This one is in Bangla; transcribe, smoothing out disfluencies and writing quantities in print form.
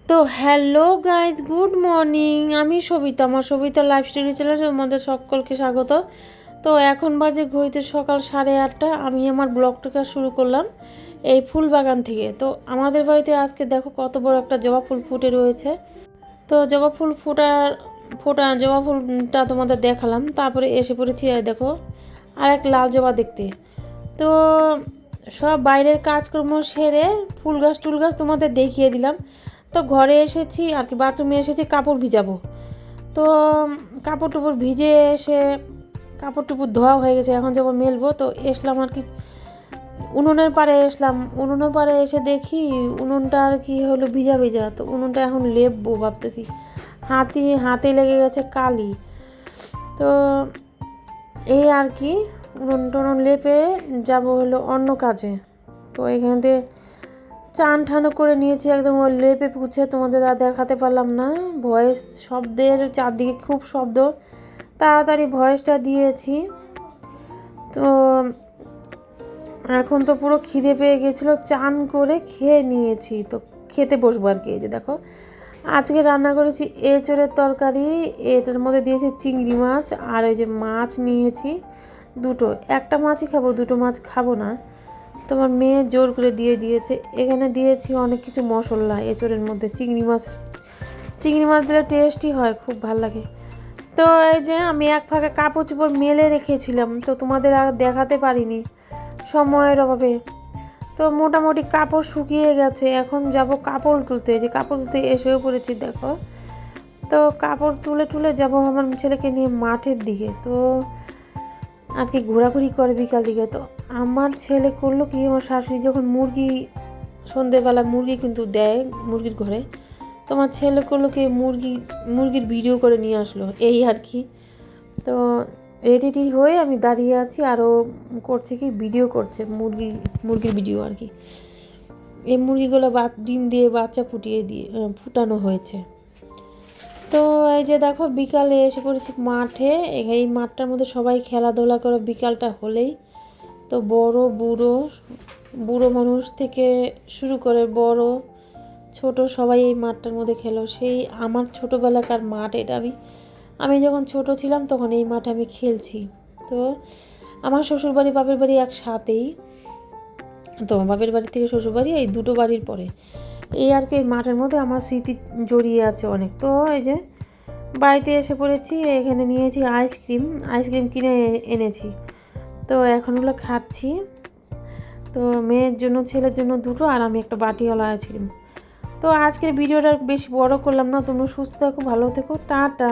তো হ্যালো গাইজ, গুড মর্নিং। আমি সবিতা, আমার সবিতা লাইফস্টাইল চ্যানেলের মধ্যে সকলকে স্বাগত। তো এখন বাজে ঘড়িতে সকাল 8:30। আমি আমার ব্লগটাকে শুরু করলাম এই ফুল বাগান থেকে। তো আমাদের বাড়িতে আজকে দেখো কত বড় একটা জবা ফুল ফুটে রয়েছে। তো জবা ফুল জবা ফুলটা তোমাদের দেখালাম। তারপরে এসে পড়েছি আর দেখো আর এক লাল জবা দেখতে। তো সব বাইরের কাজকর্ম সেরে ফুল গাছ তোমাদের দেখিয়ে দিলাম। তো ঘরে এসেছি আর কি, বাথরুমে এসেছি কাপড় ভিজাবো। তো কাপড় টুপড় ভিজে এসে কাপড় টুপড় ধোয়া হয়ে গেছে, এখন যাবো মেলবো। তো এসলাম আর কি উনুনের পাড়ে উনুনের পাড়ে এসে দেখি উনুনটা আর কি হলো ভিজা ভিজা। তো উনুনটা এখন লেপবো ভাবতেছি, হাতে লেগে গেছে কালি। তো এই আর কি উনুন টুনুন লেপে যাবো হলো অন্য কাজে। তো এখানে চান ঠানো করে নিয়েছি একদম, ওই লেপে পুছে তোমাদের আর দেখাতে পারলাম না। ভয়েস শব্দের চারদিকে খুব শব্দ, তাড়াতাড়ি ভয়েসটা দিয়েছি। তো এখন তো পুরো খিদে পেয়ে গেছিলো, চান করে খেয়ে নিয়েছি। তো খেতে বসবো আর কি। এই যে দেখো আজকে রান্না করেছি এঁচোড়ের তরকারি, এটার মধ্যে দিয়েছি চিংড়ি মাছ আর ওই যে মাছ নিয়েছি দুটো। একটা মাছই খাবো, দুটো মাছ খাবো না। তোমার মেয়ে জোর করে দিয়েছে। এখানে দিয়েছি অনেক কিছু মশলা এঁচোড়ের মধ্যে। চিংড়ি মাছ দিলে টেস্টি হয়, খুব ভালো লাগে। তো এই যে আমি এক ফাঁকে কাপড় চোপড় মেলে রেখেছিলাম, তো তোমাদের আর দেখাতে পারিনি সময়ের অভাবে। তো মোটামুটি কাপড় শুকিয়ে গেছে, এখন যাব কাপড় তুলতে। যে কাপড় তুলতে এসেও পড়েছি দেখো। তো কাপড় তুলে যাব আমার ছেলেকে নিয়ে মাঠের দিকে। তো আর কি ঘোরাঘুরি করে বিকাল দিকে। তো আমার ছেলে করলো কি, আমার শাশুড়ি যখন সন্ধেবেলা মুরগি কিন্তু দেয় মুরগির ঘরে, তো আমার ছেলে করলো কি মুরগির ভিডিও করে নিয়ে আসলো এই আর কি। তো রেডি হয়ে আমি দাঁড়িয়ে আছি, আরও করছে কি ভিডিও করছে মুরগির ভিডিও আর কি। এই মুরগিগুলো ডিম দিয়ে বাচ্চা ফুটানো হয়েছে। তো এই যে দেখো বিকালে এসে পড়েছি মাঠে। এই মাঠটার মধ্যে সবাই খেলাধুলা করে বিকালটা হলেই। তো বুড়ো মানুষ থেকে শুরু করে বড় ছোট সবাই এই মাঠটার মধ্যে খেলো। সেই আমার ছোটোবেলাকার মাঠ এটা। আমি যখন ছোট ছিলাম তখন এই মাঠে আমি খেলছি। তো আমার শ্বশুরবাড়ি বাপের বাড়ি একসাথেই। তো বাপের বাড়ি থেকে শ্বশুরবাড়ি এই দুটো বাড়ির পরে এই আর কি। এই মাঠের মধ্যে আমার স্মৃতি জড়িয়ে আছে অনেক। তো এই যে বাড়িতে এসে পড়েছি, এখানে নিয়েছি আইসক্রিম কিনে এনেছি। তো এখন ওগুলো খাচ্ছি। তো মেয়ের জন্য ছেলের জন্য দুটো, আর আমি একটা বাটিওয়ালা আইসক্রিম। তো আজকের ভিডিওটা বেশি বড় করলাম না। তোমরা সুস্থ থাকো, ভালো থেকো, টাটা।